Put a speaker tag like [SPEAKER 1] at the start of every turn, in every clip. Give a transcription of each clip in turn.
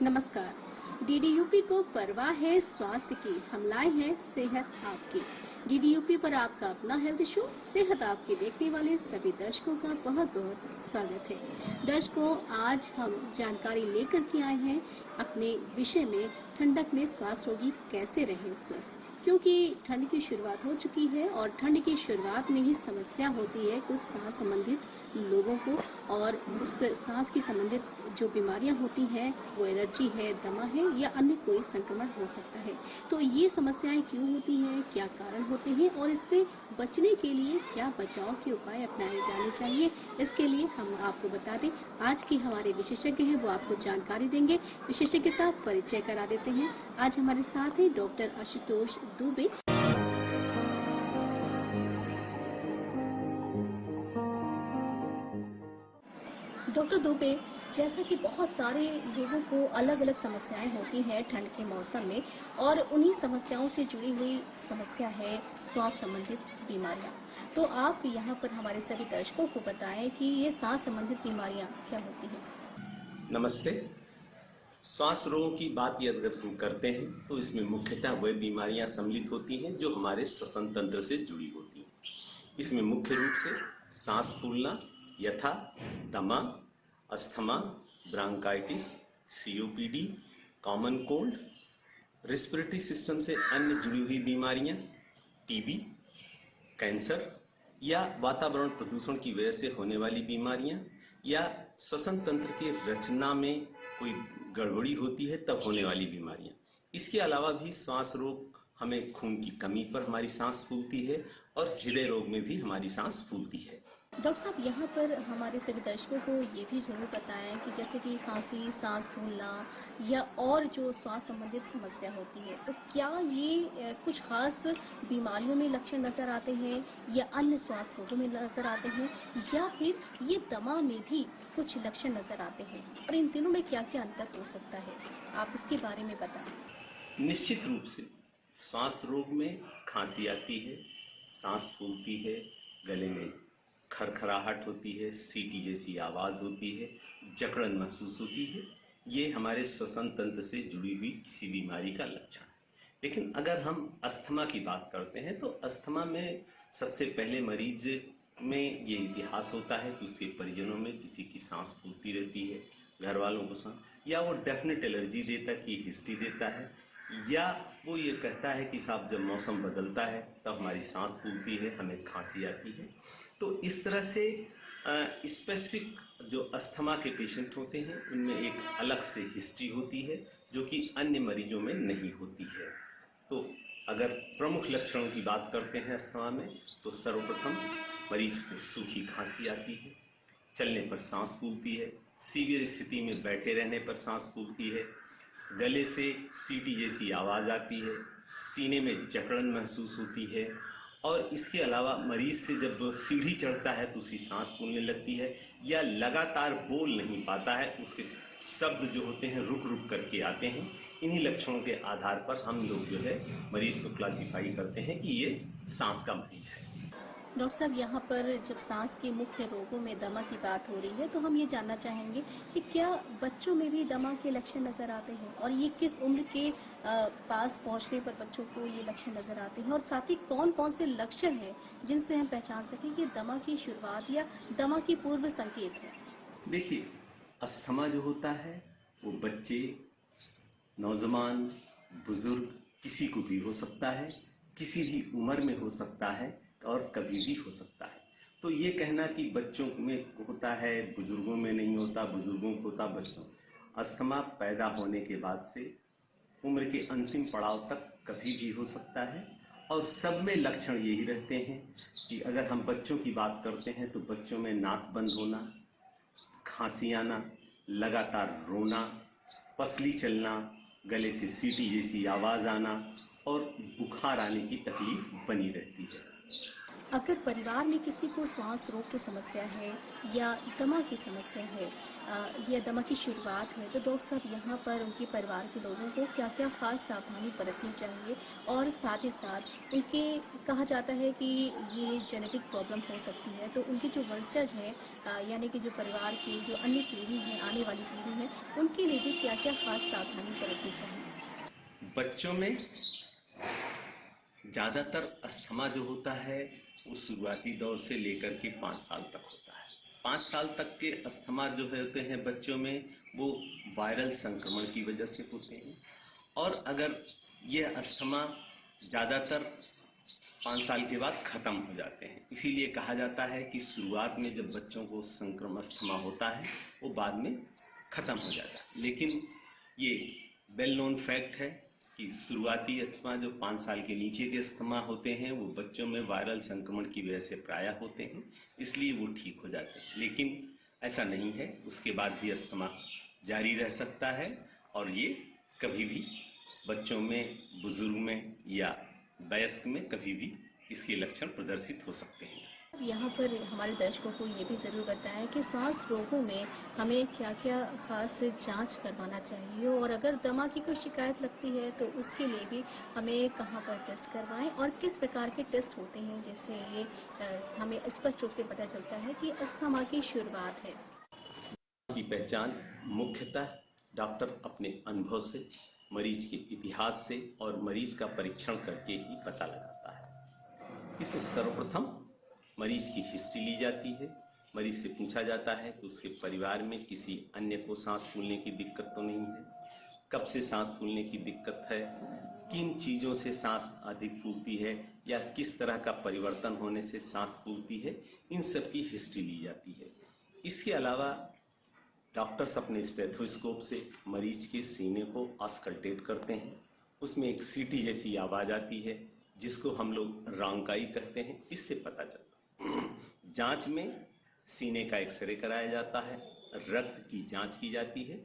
[SPEAKER 1] नमस्कार। डीडीयूपी को परवाह है स्वास्थ्य की, हम लाए हैं सेहत आपकी। डीडीयूपी पर आपका अपना हेल्थ शो सेहत आपकी देखने वाले सभी दर्शकों का बहुत बहुत स्वागत है। दर्शकों, आज हम जानकारी लेकर के आए हैं अपने विषय में, ठंडक में स्वास्थ्य रोगी कैसे रहें स्वस्थ, क्योंकि ठंड की शुरुआत हो चुकी है और ठंड की शुरुआत में ही समस्या होती है कुछ सांस संबंधित लोगों को, और उस सांस की संबंधित जो बीमारियां होती हैं वो एलर्जी है, दमा है या अन्य कोई संक्रमण हो सकता है। तो ये समस्याएं क्यों होती हैं, क्या कारण होते हैं और इससे बचने के लिए क्या बचाव के उपाय अपनाए जाने चाहिए, इसके लिए हम आपको बता दें आज के हमारे विशेषज्ञ हैं, वो आपको जानकारी देंगे। विशेषज्ञ का परिचय करा देते हैं। आज हमारे साथ हैं डॉक्टर आशुतोष दुबे। डॉक्टर दुबे, जैसा कि बहुत सारे लोगों को अलग अलग समस्याएं होती हैं ठंड के मौसम में, और उन्हीं समस्याओं से जुड़ी हुई समस्या है श्वास संबंधित बीमारियां। तो आप यहाँ पर हमारे सभी दर्शकों को बताएं कि ये सांस संबंधित बीमारियां क्या होती हैं।
[SPEAKER 2] नमस्ते। श्वास रोगों की बात अगर हम करते हैं तो इसमें मुख्यतः वह बीमारियां सम्मिलित होती हैं जो हमारे श्वसन तंत्र से जुड़ी होती हैं। इसमें मुख्य रूप से सांस फूलना यथा दमा, asthma, bronchitis, COPD, common cold, respiratory system से अन्य जुड़ी हुई बीमारियां, टीबी, कैंसर या वातावरण प्रदूषण की वजह से होने वाली बीमारियां या श्वसन तंत्र की रचना में कोई गड़बड़ी होती है तब होने वाली बीमारियां। इसके अलावा भी श्वास रोग हमें खून की कमी पर हमारी सांस फूलती है और हृदय रोग में भी हमारी सांस फूलती है।
[SPEAKER 1] डॉक्टर साहब, यहाँ पर हमारे सभी दर्शकों को ये भी जरूर बताएं कि जैसे कि खांसी, सांस फूलना या और जो श्वास संबंधित समस्या होती है, तो क्या ये कुछ खास बीमारियों में लक्षण नजर आते हैं या अन्य श्वास रोगों में नजर आते हैं, या फिर ये दमा में भी कुछ लक्षण नजर आते हैं, और इन तीनों में क्या क्या अंतर हो सकता है, आप इसके बारे में बताएं।
[SPEAKER 2] निश्चित रूप से श्वास रोग में खांसी आती है, सांस फूलती है, गले में खरखराहट होती है, सीटी जैसी आवाज होती है, जकड़न महसूस होती है। ये हमारे श्वसन तंत्र से जुड़ी हुई किसी बीमारी का लक्षण है। लेकिन अगर हम अस्थमा की बात करते हैं तो अस्थमा में सबसे पहले मरीज में ये इतिहास होता है कि उसके परिजनों में किसी की सांस फूलती रहती है, घर वालों को सांस, या वो डेफिनेट एलर्जी देता है कि हिस्ट्री देता है, या वो ये कहता है कि साहब जब मौसम बदलता है तब हमारी सांस फूलती है, हमें खांसी आती है। तो इस तरह से स्पेसिफिक जो अस्थमा के पेशेंट होते हैं उनमें एक अलग से हिस्ट्री होती है जो कि अन्य मरीजों में नहीं होती है। तो अगर प्रमुख लक्षणों की बात करते हैं अस्थमा में, तो सर्वप्रथम मरीज को सूखी खांसी आती है, चलने पर सांस फूलती है, सीवियर स्थिति में बैठे रहने पर सांस फूलती है, गले से सीटी जैसी आवाज आती है, सीने में जकड़न महसूस होती है, और इसके अलावा मरीज से जब सीढ़ी चढ़ता है तो उसकी सांस फूलने लगती है, या लगातार बोल नहीं पाता है, उसके शब्द जो होते हैं रुक रुक करके आते हैं। इन्हीं लक्षणों के आधार पर हम लोग जो है मरीज को क्लासिफाई करते हैं कि ये सांस का मरीज है।
[SPEAKER 1] डॉक्टर साहब, यहाँ पर जब सांस के मुख्य रोगों में दमा की बात हो रही है तो हम ये जानना चाहेंगे कि क्या बच्चों में भी दमा के लक्षण नजर आते हैं, और ये किस उम्र के पास पहुँचने पर बच्चों को ये लक्षण नजर आते हैं, और साथ ही कौन कौन से लक्षण हैं जिनसे हम पहचान सकें कि दमा की शुरुआत या दमा की पूर्व संकेत है।
[SPEAKER 2] देखिए, अस्थमा जो होता है वो बच्चे, नौजवान, बुजुर्ग, किसी को भी हो सकता है, किसी भी उम्र में हो सकता है और कभी भी हो सकता है। तो ये कहना कि बच्चों में होता है, बुजुर्गों में नहीं होता, बुजुर्गों को होता, बच्चों, अस्थमा पैदा होने के बाद से उम्र के अंतिम पड़ाव तक कभी भी हो सकता है, और सब में लक्षण यही रहते हैं कि अगर हम बच्चों की बात करते हैं तो बच्चों में नाक बंद होना, खांसी आना, लगातार रोना, पसली चलना, गले से सीटी जैसी आवाज आना और बुखार आने की तकलीफ बनी रहती है।
[SPEAKER 1] अगर परिवार में किसी को श्वास रोग की समस्या है या दमा की समस्या है या दमा की शुरुआत है, तो डॉक्टर साहब यहाँ पर उनके परिवार के लोगों को क्या क्या खास सावधानी बरतनी चाहिए, और साथ ही साथ उनके कहा जाता है कि ये जेनेटिक प्रॉब्लम हो सकती है, तो उनकी जो वंशज है यानी कि जो परिवार की जो अन्य पीढ़ी है, आने वाली पीढ़ी है, उनके लिए भी क्या क्या खास सावधानी बरतनी चाहिए?
[SPEAKER 2] बच्चों में ज्यादातर अस्थमा जो होता है वो शुरुआती दौर से लेकर के 5 साल तक होता है। 5 साल तक के अस्थमा जो होते हैं बच्चों में, वो वायरल संक्रमण की वजह से होते हैं। और अगर ये अस्थमा ज्यादातर 5 साल के बाद खत्म हो जाते हैं। इसीलिए कहा जाता है कि शुरुआत में जब बच्चों को संक्रमण अस्थमा होता है वो बाद में खत्म हो जाता है। लेकिन ये वेल नोन फैक्ट है कि शुरुआती अस्थमा जो 5 साल के नीचे के अस्थमा होते हैं वो बच्चों में वायरल संक्रमण की वजह से प्रायः होते हैं, इसलिए वो ठीक हो जाते हैं। लेकिन ऐसा नहीं है, उसके बाद भी अस्थमा जारी रह सकता है और ये कभी भी बच्चों में, बुजुर्ग में या वयस्क में कभी भी इसके लक्षण प्रदर्शित हो सकते हैं।
[SPEAKER 1] यहाँ पर हमारे दर्शकों को ये भी ज़रूर बताएं कि श्वास रोगों में हमें क्या क्या खास जांच करवाना चाहिए, और अगर दमा की कोई शिकायत लगती है तो उसके लिए भी हमें कहाँ पर टेस्ट करवाएं और किस प्रकार के टेस्ट होते हैं जिससे ये हमें स्पष्ट रूप से पता चलता है कि अस्थमा की शुरुआत है।
[SPEAKER 2] की पहचान मुख्यतः डॉक्टर अपने अनुभव से, मरीज के इतिहास से और मरीज का परीक्षण करके ही पता लगाता है। इससे सर्वप्रथम मरीज की हिस्ट्री ली जाती है। मरीज से पूछा जाता है कि उसके परिवार में किसी अन्य को सांस फूलने की दिक्कत तो नहीं है, कब से सांस फूलने की दिक्कत है, किन चीज़ों से सांस अधिक फूलती है या किस तरह का परिवर्तन होने से सांस फूलती है, इन सब की हिस्ट्री ली जाती है। इसके अलावा डॉक्टर्स अपने स्टेथोस्कोप से मरीज के सीने को ऑस्कल्टेट करते हैं। उसमें एक सीटी जैसी आवाज़ आती है जिसको हम लोग रॉन्काई कहते हैं, इससे पता चलता है। जांच में सीने का एक्सरे कराया जाता है, रक्त की जांच की जाती है।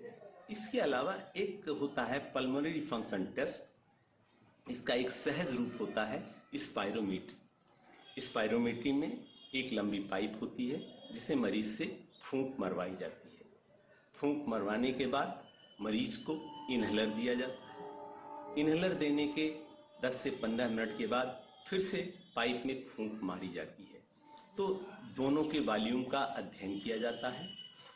[SPEAKER 2] इसके अलावा एक होता है पल्मोनरी फंक्शन टेस्ट। इसका एक सहज रूप होता है स्पायरोमीट्री। स्पायरोमीट्री में एक लंबी पाइप होती है जिसे मरीज से फूंक मरवाई जाती है। फूंक मरवाने के बाद मरीज को इनहेलर दिया जाता है। इनहेलर देने के 10 से 15 मिनट के बाद फिर से पाइप में फूंक मारी जाती है। तो दोनों के वॉल्यूम का अध्ययन किया जाता है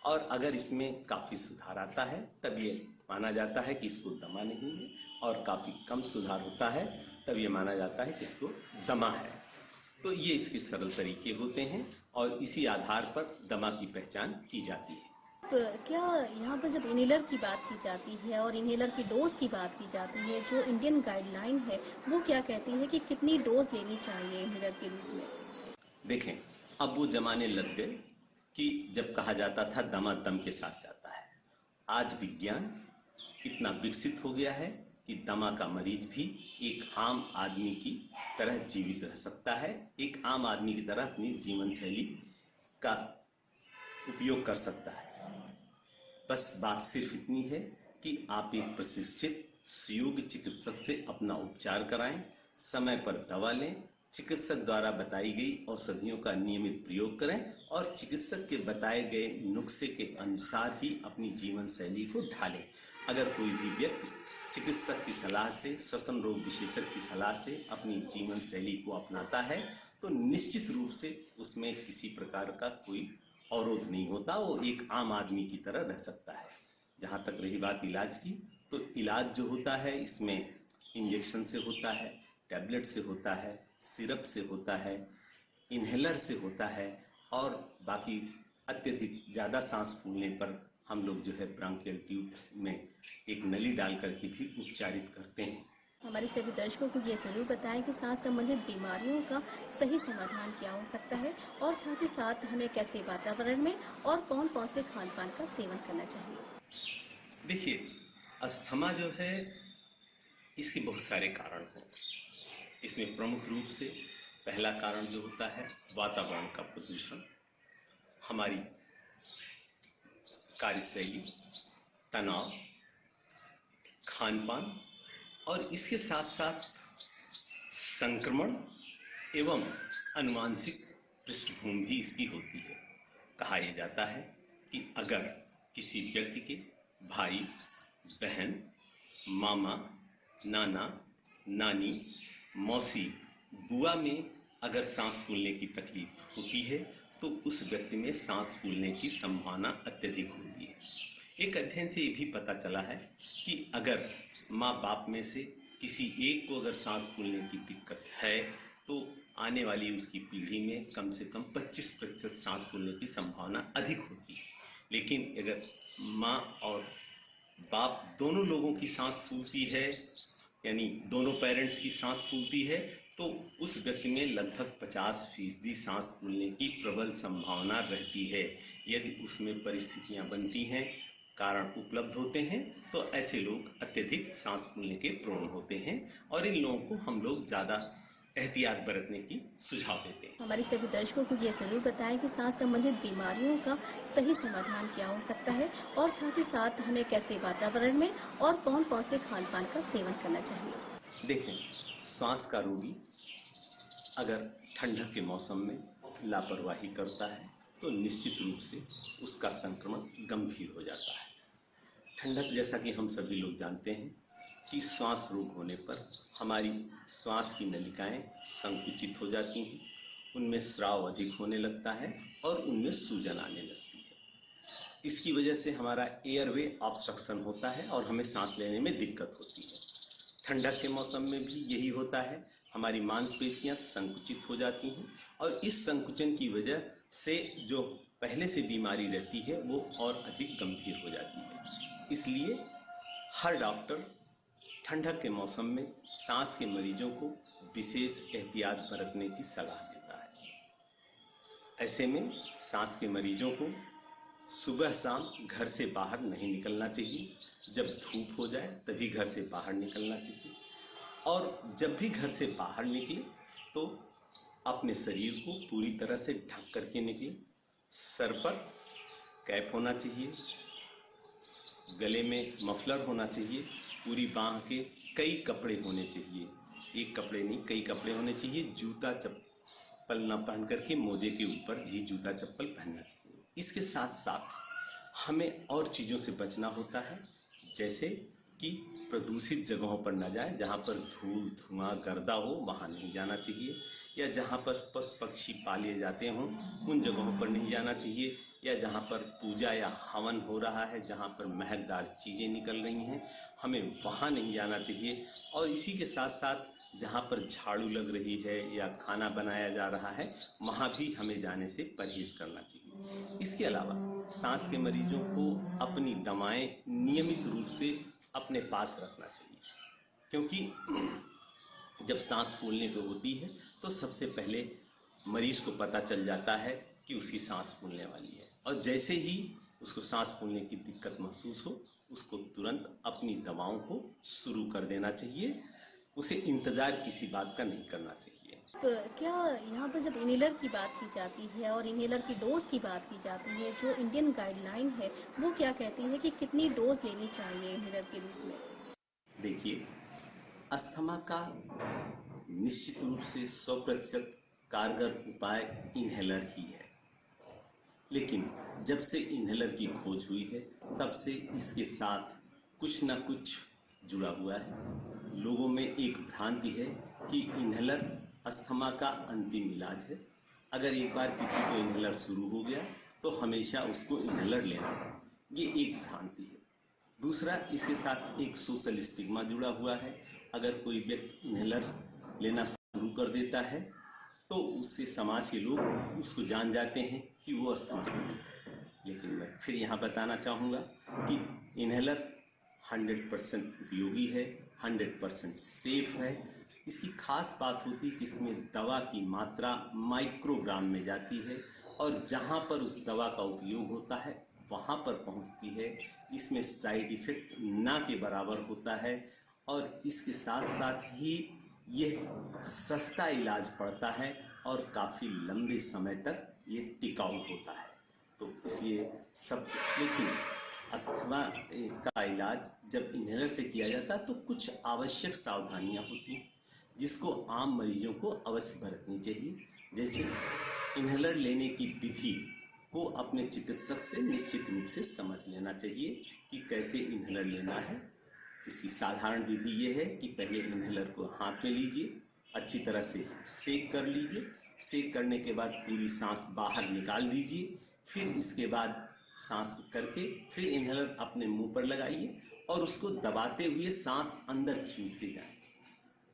[SPEAKER 2] और अगर इसमें काफ़ी सुधार आता है तब ये माना जाता है कि इसको दमा नहीं है, और काफ़ी कम सुधार होता है तब ये माना जाता है कि इसको दमा है। तो ये इसके सरल तरीके होते हैं और इसी आधार पर दमा की पहचान की जाती है।
[SPEAKER 1] क्या यहाँ पर जब इनहेलर की बात की जाती है और इनहेलर की डोज की बात की जाती है, जो इंडियन गाइडलाइन है वो क्या कहती है कि कितनी डोज लेनी चाहिए इनहेलर के रूप में?
[SPEAKER 2] देखें, अब वो जमाने लग गए कि जब कहा जाता था दमा दम के साथ जाता है। आज विज्ञान इतना विकसित हो गया है कि दमा का मरीज भी एक आम आदमी की तरह जीवित रह सकता है, एक आम आदमी की तरह अपनी जीवन शैली का उपयोग कर सकता है। बस बात सिर्फ इतनी है कि आप एक प्रशिक्षित सुयोग्य चिकित्सक से अपना उपचार कराएं, समय पर दवा लें, चिकित्सक द्वारा बताई गई औषधियों का नियमित प्रयोग करें और चिकित्सक के बताए गए नुस्खे के अनुसार ही अपनी जीवन शैली को ढालें। अगर कोई भी व्यक्ति चिकित्सक की सलाह से, श्वसन रोग विशेषज्ञ की सलाह से अपनी जीवन शैली को अपनाता है तो निश्चित रूप से उसमें किसी प्रकार का कोई अवरोध नहीं होता, वो एक आम आदमी की तरह रह सकता है। जहाँ तक रही बात इलाज की, तो इलाज जो होता है इसमें इंजेक्शन से होता है, टैबलेट से होता है, सिरप से होता है, इनहेलर से होता है, और बाकी अत्यधिक ज़्यादा सांस फूलने पर हम लोग जो है ब्रांकियल ट्यूब में एक नली डाल करके भी उपचारित करते हैं।
[SPEAKER 1] हमारे सभी दर्शकों को ये जरूर बताएं कि सांस संबंधित बीमारियों का सही समाधान क्या हो सकता है, और साथ ही साथ हमें कैसे वातावरण में और कौन कौन से खान पान का सेवन करना चाहिए।
[SPEAKER 2] देखिए, अस्थमा जो है इसके बहुत सारे कारण हैं। इसमें प्रमुख रूप से पहला कारण जो होता है वातावरण का प्रदूषण, हमारी कार्यशैली, तनाव, खान पान, और इसके साथ साथ संक्रमण एवं अनुवांशिक पृष्ठभूमि भी इसकी होती है। कहा यह जाता है कि अगर किसी व्यक्ति के भाई, बहन, मामा, नाना, नानी, मौसी, बुआ में अगर सांस फूलने की तकलीफ होती है तो उस व्यक्ति में सांस फूलने की संभावना अत्यधिक होती है। एक अध्ययन से ये भी पता चला है कि अगर माँ बाप में से किसी एक को अगर सांस फूलने की दिक्कत है तो आने वाली उसकी पीढ़ी में कम से कम 25% सांस फूलने की संभावना अधिक होती है। लेकिन अगर माँ और बाप दोनों लोगों की सांस फूलती है, यानी दोनों पेरेंट्स की सांस फूलती है, तो उस व्यक्ति में लगभग 50% सांस फूलने की प्रबल संभावना रहती है। यदि उसमें परिस्थितियां बनती हैं, कारण उपलब्ध होते हैं, तो ऐसे लोग अत्यधिक सांस फूलने के प्रवण होते हैं और इन लोगों को हम लोग ज़्यादा एहतियात बरतने की सुझाव देते हैं।
[SPEAKER 1] हमारे सभी दर्शकों को ये जरूर बताएं कि सांस संबंधित बीमारियों का सही समाधान क्या हो सकता है और साथ ही साथ हमें कैसे वातावरण में और कौन कौन से खान पान का सेवन करना चाहिए।
[SPEAKER 2] देखें, सांस का रोगी अगर ठंडक के मौसम में लापरवाही करता है तो निश्चित रूप से उसका संक्रमण गंभीर हो जाता है। ठंडक, जैसा कि हम सभी लोग जानते हैं कि श्वास रोग होने पर हमारी श्वास की नलिकाएं संकुचित हो जाती हैं, उनमें स्राव अधिक होने लगता है और उनमें सूजन आने लगती है। इसकी वजह से हमारा एयरवे ऑब्स्ट्रक्शन होता है और हमें सांस लेने में दिक्कत होती है। ठंडक के मौसम में भी यही होता है, हमारी मांसपेशियां संकुचित हो जाती हैं और इस संकुचन की वजह से जो पहले से बीमारी रहती है वो और अधिक गंभीर हो जाती है। इसलिए हर डॉक्टर ठंडक के मौसम में सांस के मरीजों को विशेष एहतियात बरतने की सलाह देता है। ऐसे में सांस के मरीजों को सुबह शाम घर से बाहर नहीं निकलना चाहिए। जब धूप हो जाए तभी घर से बाहर निकलना चाहिए और जब भी घर से बाहर निकले तो अपने शरीर को पूरी तरह से ढक करके निकले। सर पर कैप होना चाहिए, गले में मफलर होना चाहिए, पूरी बांह के कई कपड़े होने चाहिए, एक कपड़े नहीं कई कपड़े होने चाहिए। जूता चप्पल न पहन करके मोजे के ऊपर ही जूता चप्पल पहनना चाहिए। इसके साथ साथ हमें और चीज़ों से बचना होता है, जैसे कि प्रदूषित जगहों पर न जाए, जहाँ पर धूल धुआं गर्दा हो वहाँ नहीं जाना चाहिए, या जहाँ पर पशु पक्षी पाले जाते हों उन जगहों पर नहीं जाना चाहिए, या जहाँ पर पूजा या हवन हो रहा है, जहाँ पर महकदार चीज़ें निकल रही हैं, हमें वहाँ नहीं जाना चाहिए। और इसी के साथ साथ जहाँ पर झाड़ू लग रही है या खाना बनाया जा रहा है वहाँ भी हमें जाने से परहेज करना चाहिए। इसके अलावा सांस के मरीजों को अपनी दवाएं नियमित रूप से अपने पास रखना चाहिए, क्योंकि जब सांस फूलने को होती है तो सबसे पहले मरीज को पता चल जाता है कि उसकी सांस फूलने वाली है, और जैसे ही उसको सांस फूलने की दिक्कत महसूस हो उसको तुरंत अपनी दवाओं को शुरू कर देना चाहिए। उसे इंतजार किसी बात का नहीं करना चाहिए।
[SPEAKER 1] तो क्या यहाँ पर जब इनहेलर की बात की जाती है और इनहेलर की डोज की बात की जाती है, जो इंडियन गाइडलाइन है वो क्या कहती है कि कितनी डोज लेनी चाहिए इनहेलर के रूप में?
[SPEAKER 2] देखिए, अस्थमा का निश्चित रूप से 100% कारगर उपाय इनहेलर ही है, लेकिन जब से इनहेलर की खोज हुई है तब से इसके साथ कुछ न कुछ जुड़ा हुआ है। लोगों में एक भ्रांति है कि इनहेलर अस्थमा का अंतिम इलाज है। अगर एक बार किसी को इनहेलर शुरू हो गया तो हमेशा उसको इनहेलर लेना है, ये एक भ्रांति है। दूसरा, इसके साथ एक सोशल स्टिग्मा जुड़ा हुआ है। अगर कोई व्यक्ति इनहेलर लेना शुरू कर देता है तो उसके समाज के लोग उसको जान जाते हैं कि वो अस्थमा से पीड़ित है। लेकिन मैं फिर यहाँ बताना चाहूँगा कि इनहेलर 100% उपयोगी है, 100% सेफ है। इसकी खास बात होती है कि इसमें दवा की मात्रा माइक्रोग्राम में जाती है और जहाँ पर उस दवा का उपयोग होता है वहाँ पर पहुँचती है। इसमें साइड इफ़ेक्ट ना के बराबर होता है और इसके साथ साथ ही यह सस्ता इलाज पड़ता है और काफ़ी लंबे समय तक ये टिकाऊ होता है। तो इसलिए लेकिन अस्थमा का इलाज जब इनहेलर से किया जाता है तो कुछ आवश्यक सावधानियां होती हैं जिसको आम मरीजों को अवश्य बरतनी चाहिए। जैसे इन्हेलर लेने की विधि को अपने चिकित्सक से निश्चित रूप से समझ लेना चाहिए कि कैसे इन्हेलर लेना है। इसकी साधारण विधि ये है कि पहले इन्हेलर को हाथ में लीजिए, अच्छी तरह से सेक कर लीजिए। सेक करने के बाद पूरी सांस बाहर निकाल दीजिए। फिर इसके बाद सांस करके फिर इन्हेलर अपने मुंह पर लगाइए और उसको दबाते हुए सांस अंदर खींचते जाएं।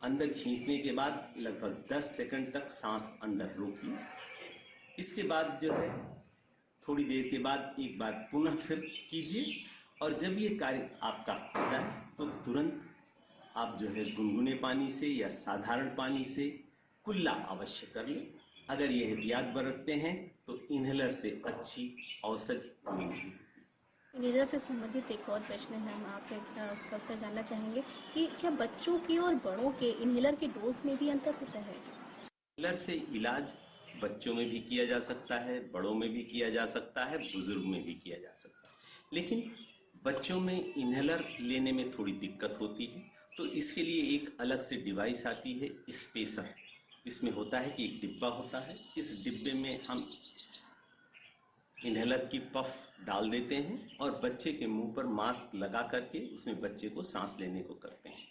[SPEAKER 2] अंदर खींचने के बाद लगभग 10 सेकंड तक सांस अंदर रोकिए। इसके बाद जो है थोड़ी देर के बाद एक बार पुनः फिर कीजिए और जब ये कार्य आपका हो जाए तो तुरंत आप जो है गुनगुने पानी से या साधारण पानी से कुल्ला अवश्य कर लें। अगर ये एहतियात बरतते हैं तो इन्हेलर से अच्छी औषधि कोई नहीं।
[SPEAKER 1] इन्हेलर से संबंधित एक और प्रश्न है, हम आपसे उसका उत्तर जानना चाहेंगे कि क्या बच्चों की और बड़ों के इन्हेलर के डोज में भी अंतर होता है?
[SPEAKER 2] इन्हेलर से इलाज बच्चों में भी किया जा सकता है, बड़ों में भी किया जा सकता है, बुजुर्ग में भी किया जा सकता है। लेकिन बच्चों में इन्हेलर लेने में थोड़ी दिक्कत होती है, तो इसके लिए एक अलग से डिवाइस आती है, स्पेसर। इसमें होता है कि एक डिब्बा होता है, इस डिब्बे में हम इन्हेलर की पफ डाल देते हैं और बच्चे के मुंह पर मास्क लगा करके उसमें बच्चे को सांस लेने को करते हैं।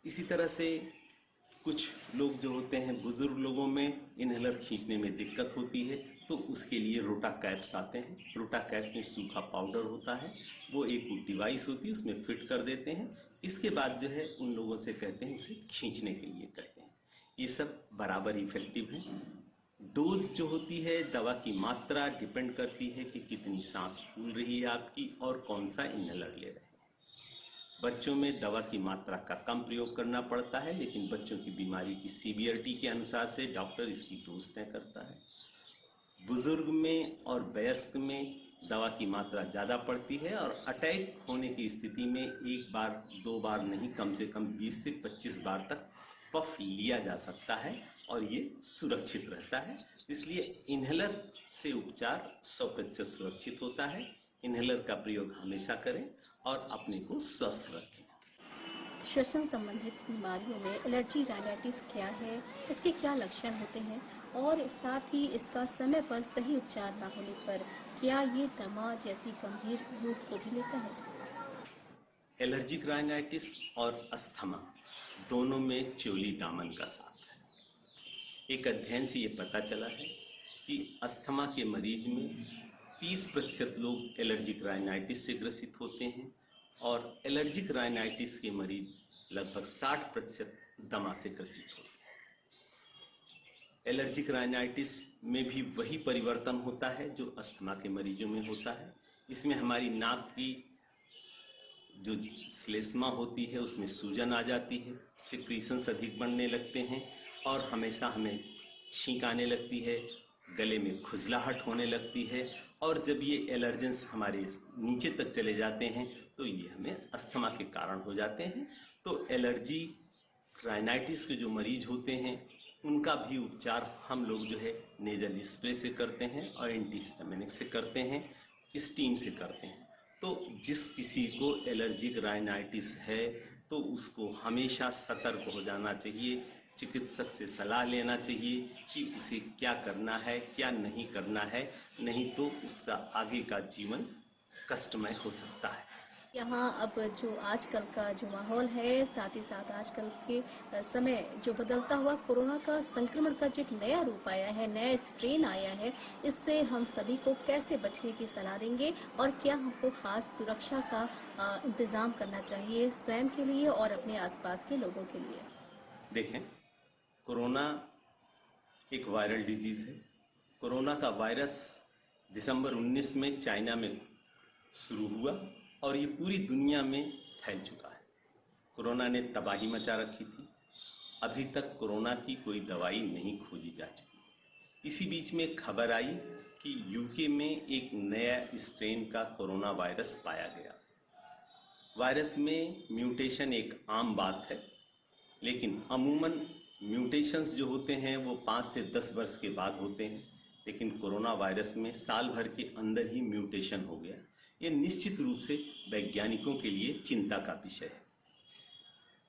[SPEAKER 2] इसी तरह से कुछ लोग जो होते हैं, बुजुर्ग लोगों में इन्हेलर खींचने में दिक्कत होती है, तो उसके लिए रोटा कैप्स आते हैं। रोटा कैप में सूखा पाउडर होता है, वो एक डिवाइस होती है, उसमें फिट कर देते हैं। इसके बाद जो है उन लोगों से कहते हैं उसे खींचने के लिए कहते हैं। ये सब बराबर इफेक्टिव है। डोज जो होती है, दवा की मात्रा डिपेंड करती है कि कितनी सांस फूल रही है आपकी और कौन सा इन्हेलर ले रहे हैं। बच्चों में दवा की मात्रा का कम प्रयोग करना पड़ता है, लेकिन बच्चों की बीमारी की सीवियरिटी के अनुसार से डॉक्टर इसकी डोज तय करता है। बुजुर्ग में और वयस्क में दवा की मात्रा ज़्यादा पड़ती है और अटैक होने की स्थिति में एक बार दो बार नहीं, कम से कम 20 से 25 बार तक पफ लिया जा सकता है और ये सुरक्षित रहता है। इसलिए इन्हेलर से उपचार 100% सुरक्षित होता है। इन्हेलर का प्रयोग हमेशा करें और अपने को स्वस्थ रखें।
[SPEAKER 1] श्वसन संबंधित बीमारियों में एलर्जी राइनाइटिस क्या है, इसके क्या लक्षण होते हैं और साथ ही इसका समय पर सही उपचार न होने पर क्या ये दमा जैसी गंभीर रूप को भी लेता है?
[SPEAKER 2] एलर्जिक राइनाइटिस और अस्थमा दोनों में चोली दामन का साथ है। एक अध्ययन से ये पता चला है कि अस्थमा के मरीज में 30% लोग एलर्जिक राइनाइटिस से ग्रसित होते हैं और एलर्जिक राइनाइटिस के मरीज लगभग 60% दमा से ग्रसित होते हैं। एलर्जिक राइनाइटिस में भी वही परिवर्तन होता है जो अस्थमा के मरीजों में होता है। इसमें हमारी नाक की जो श्लेष्मा होती है उसमें सूजन आ जाती है, सिक्रीशंस अधिक बनने लगते हैं और हमेशा हमें छींक आने लगती है, गले में खुजलाहट होने लगती है और जब ये एलर्जेंस हमारे नीचे तक चले जाते हैं तो ये हमें अस्थमा के कारण हो जाते हैं। तो एलर्जी राइनाइटिस के जो मरीज होते हैं उनका भी उपचार हम लोग जो है नेजल स्प्रे से करते हैं और एंटीहिस्टामिनिक से करते हैं, स्टीम से करते हैं। तो जिस किसी को एलर्जिक राइनाइटिस है तो उसको हमेशा सतर्क हो जाना चाहिए, चिकित्सक से सलाह लेना चाहिए कि उसे क्या करना है क्या नहीं करना है, नहीं तो उसका आगे का जीवन कष्टमय हो सकता है।
[SPEAKER 1] यहाँ अब जो आजकल का जो माहौल है, साथ ही साथ आजकल के समय जो बदलता हुआ कोरोना का संक्रमण का जो एक नया रूप आया है, नया स्ट्रेन आया है, इससे हम सभी को कैसे बचने की सलाह देंगे और क्या हमको खास सुरक्षा का इंतजाम करना चाहिए स्वयं के लिए और अपने आसपास के लोगों के लिए?
[SPEAKER 2] देखें, कोरोना एक वायरल डिजीज है। कोरोना का वायरस दिसंबर 19 में चाइना में शुरू हुआ और ये पूरी दुनिया में फैल चुका है। कोरोना ने तबाही मचा रखी थी। अभी तक कोरोना की कोई दवाई नहीं खोजी जा चुकी। इसी बीच में खबर आई कि यूके में एक नया स्ट्रेन का कोरोना वायरस पाया गया। वायरस में म्यूटेशन एक आम बात है, लेकिन अमूमन म्यूटेशंस जो होते हैं वो 5 से 10 वर्ष के बाद होते हैं, लेकिन कोरोना वायरस में साल भर के अंदर ही म्यूटेशन हो गया। ये निश्चित रूप से वैज्ञानिकों के लिए चिंता का विषय है,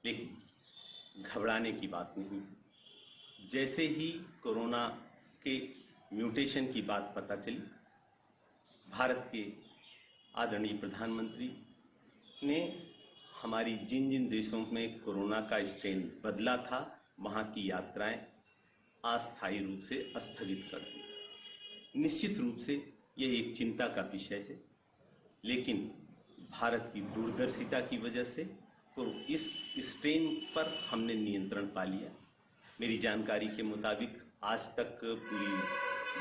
[SPEAKER 2] लेकिन घबराने की बात नहीं है। जैसे ही कोरोना के म्यूटेशन की बात पता चली, भारत के आदरणीय प्रधानमंत्री ने हमारी जिन जिन देशों में कोरोना का स्ट्रेन बदला था, वहां की यात्राएं अस्थायी रूप से स्थगित कर दी। निश्चित रूप से यह एक चिंता का विषय है, लेकिन भारत की दूरदर्शिता की वजह से तो इस स्ट्रेन पर हमने नियंत्रण पा लिया। मेरी जानकारी के मुताबिक आज तक पूरी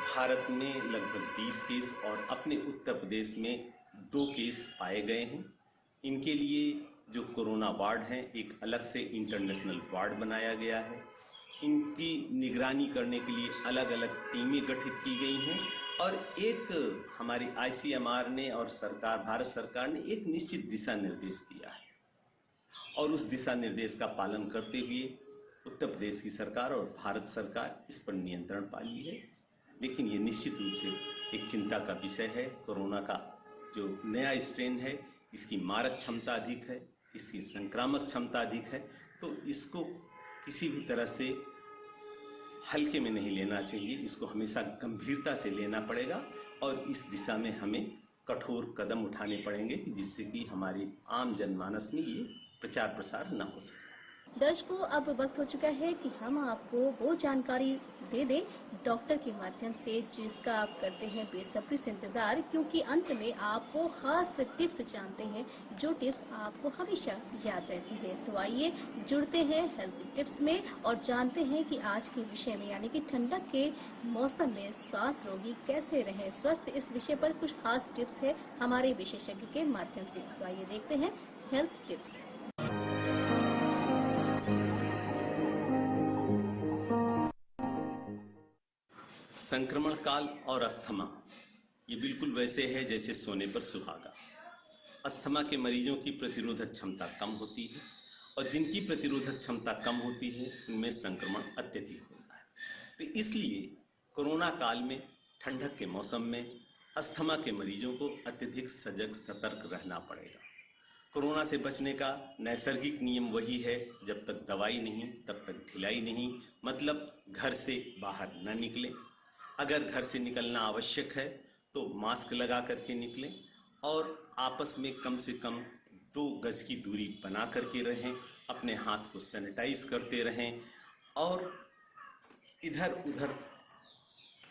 [SPEAKER 2] भारत में लगभग 20 केस और अपने उत्तर प्रदेश में 2 केस पाए गए हैं। इनके लिए जो कोरोना वार्ड हैं, एक अलग से इंटरनेशनल वार्ड बनाया गया है। इनकी निगरानी करने के लिए अलग अलग टीमें गठित की गई हैं और एक हमारी ICMR ने और भारत सरकार ने एक निश्चित दिशा निर्देश दिया है और उस दिशा निर्देश का पालन करते हुए उत्तर प्रदेश की सरकार और भारत सरकार इस पर नियंत्रण पा ली है। लेकिन ये निश्चित रूप से एक चिंता का विषय है। कोरोना का जो नया स्ट्रेन है, इसकी मारक क्षमता अधिक है, इसकी संक्रामक क्षमता अधिक है, तो इसको किसी भी तरह से हल्के में नहीं लेना चाहिए। इसको हमेशा गंभीरता से लेना पड़ेगा और इस दिशा में हमें कठोर कदम उठाने पड़ेंगे जिससे कि हमारे आम जनमानस में ये प्रचार प्रसार न हो सके।
[SPEAKER 1] दर्शकों, अब वक्त हो चुका है कि हम आपको वो जानकारी दे दें डॉक्टर के माध्यम से जिसका आप करते हैं बेसब्री से इंतजार, क्योंकि अंत में आप वो खास टिप्स जानते हैं जो टिप्स आपको हमेशा याद रहती है। तो आइए जुड़ते हैं हेल्थ टिप्स में और जानते हैं कि आज के विषय में यानी कि ठंडक के मौसम में श्वास रोगी कैसे रहें स्वस्थ, इस विषय पर कुछ खास टिप्स है हमारे विशेषज्ञ के माध्यम से। तो आइए देखते हैं हेल्थ टिप्स।
[SPEAKER 2] संक्रमण काल और अस्थमा ये बिल्कुल वैसे है जैसे सोने पर सुहागा। अस्थमा के मरीजों की प्रतिरोधक क्षमता कम होती है और जिनकी प्रतिरोधक क्षमता कम होती है उनमें संक्रमण अत्यधिक होता है। तो इसलिए कोरोना काल में ठंडक के मौसम में अस्थमा के मरीजों को अत्यधिक सजग सतर्क रहना पड़ेगा। कोरोना से बचने का नैसर्गिक नियम वही है, जब तक दवाई नहीं तब तक ढिलाई नहीं, मतलब घर से बाहर न निकलें। अगर घर से निकलना आवश्यक है तो मास्क लगा करके निकलें और आपस में कम से कम 2 गज की दूरी बना करके रहें, अपने हाथ को सैनिटाइज करते रहें और इधर उधर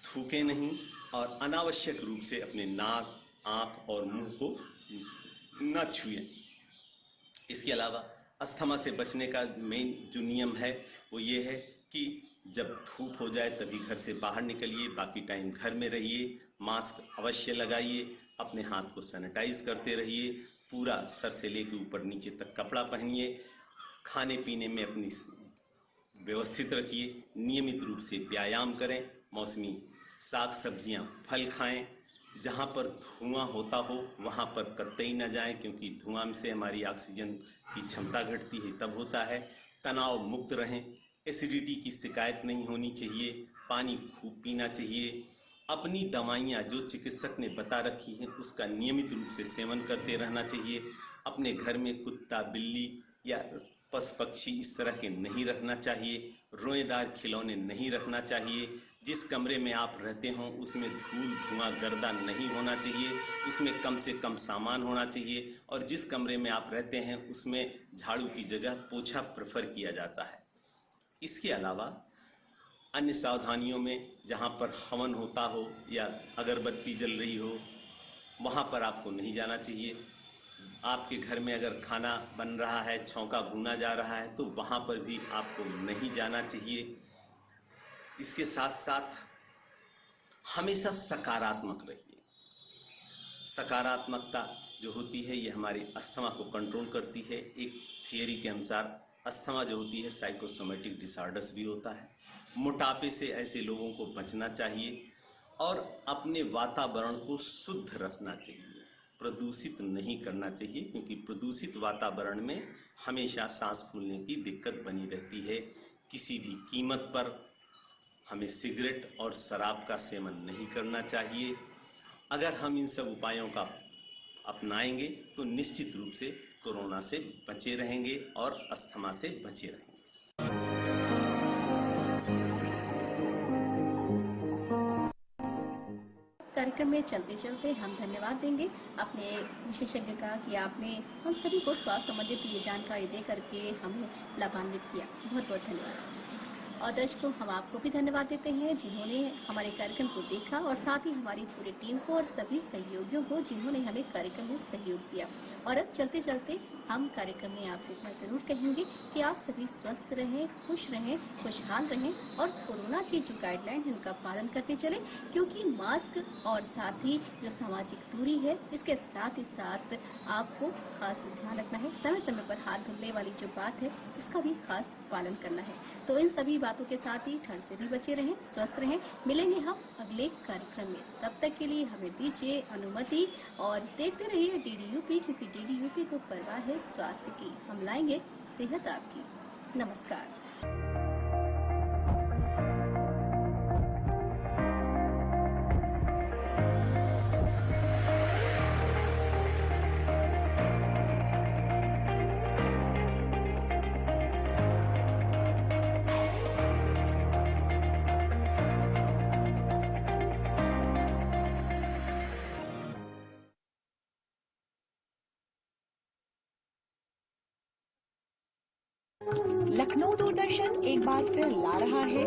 [SPEAKER 2] थूकें नहीं और अनावश्यक रूप से अपने नाक, आंख और मुंह को न छुएं। इसके अलावा अस्थमा से बचने का मेन जो नियम है वो ये है कि जब धूप हो जाए तभी घर से बाहर निकलिए, बाकी टाइम घर में रहिए, मास्क अवश्य लगाइए, अपने हाथ को सैनिटाइज करते रहिए, पूरा सर से लेकर ऊपर नीचे तक कपड़ा पहनिए, खाने पीने में अपनी व्यवस्थित रखिए, नियमित रूप से व्यायाम करें, मौसमी साग सब्जियां फल खाएं, जहां पर धुआं होता हो वहां पर कतई न जाएं क्योंकि धुआं से हमारी ऑक्सीजन की क्षमता घटती है, तब होता है। तनाव मुक्त रहें, एसिडिटी की शिकायत नहीं होनी चाहिए, पानी खूब पीना चाहिए, अपनी दवाइयाँ जो चिकित्सक ने बता रखी हैं उसका नियमित रूप से सेवन करते रहना चाहिए। अपने घर में कुत्ता, बिल्ली या पशु पक्षी इस तरह के नहीं रखना चाहिए, रोएदार खिलौने नहीं रखना चाहिए। जिस कमरे में आप रहते हों उसमें धूल, धुआं, गर्दा नहीं होना चाहिए, उसमें कम से कम सामान होना चाहिए और जिस कमरे में आप रहते हैं उसमें झाड़ू की जगह पोछा प्रेफर किया जाता है। इसके अलावा अन्य सावधानियों में जहाँ पर हवन होता हो या अगरबत्ती जल रही हो वहाँ पर आपको नहीं जाना चाहिए। आपके घर में अगर खाना बन रहा है, छौंका भूना जा रहा है तो वहाँ पर भी आपको नहीं जाना चाहिए। इसके साथ साथ हमेशा सकारात्मक रहिए। सकारात्मकता जो होती है ये हमारे अस्थमा को कंट्रोल करती है। एक थियरी के अनुसार अस्थमा जो होती है साइकोसोमेटिक डिसऑर्डर्स भी होता है। मोटापे से ऐसे लोगों को बचना चाहिए और अपने वातावरण को शुद्ध रखना चाहिए, प्रदूषित नहीं करना चाहिए क्योंकि प्रदूषित वातावरण में हमेशा सांस फूलने की दिक्कत बनी रहती है। किसी भी कीमत पर हमें सिगरेट और शराब का सेवन नहीं करना चाहिए। अगर हम इन सब उपायों का अपनाएंगे तो निश्चित रूप से कोरोना से बचे रहेंगे और अस्थमा से बचे रहेंगे।
[SPEAKER 1] कार्यक्रम में चलते चलते हम धन्यवाद देंगे अपने विशेषज्ञ का कि आपने हम सभी को स्वास्थ्य संबंधित ये जानकारी दे करके हमें लाभान्वित किया। बहुत बहुत धन्यवाद। और दर्शकों, हम आपको भी धन्यवाद देते हैं जिन्होंने हमारे कार्यक्रम को देखा और साथ ही हमारी पूरी टीम को और सभी सहयोगियों को जिन्होंने हमें कार्यक्रम में सहयोग दिया। और अब चलते चलते हम कार्यक्रम में आपसे इतना जरूर कहेंगे कि आप सभी स्वस्थ रहें, खुश रहें, खुशहाल रहें और कोरोना की जो गाइडलाइन है उनका पालन करते चलें, क्योंकि मास्क और साथ ही जो सामाजिक दूरी है इसके साथ ही साथ आपको खास ध्यान रखना है। समय समय पर हाथ धुलने वाली जो बात है इसका भी खास पालन करना है। तो इन सभी बातों के साथ ही ठंड से भी बचे रहें, स्वस्थ रहें। मिलेंगे हम अगले कार्यक्रम में, तब तक के लिए हमें दीजिए अनुमति और देखते रहिए DDUP, क्योंकि DDUP को परवाह है स्वास्थ्य की, हम लाएंगे सेहत आपकी। नमस्कार।
[SPEAKER 3] लखनऊ दूरदर्शन एक बार फिर ला रहा है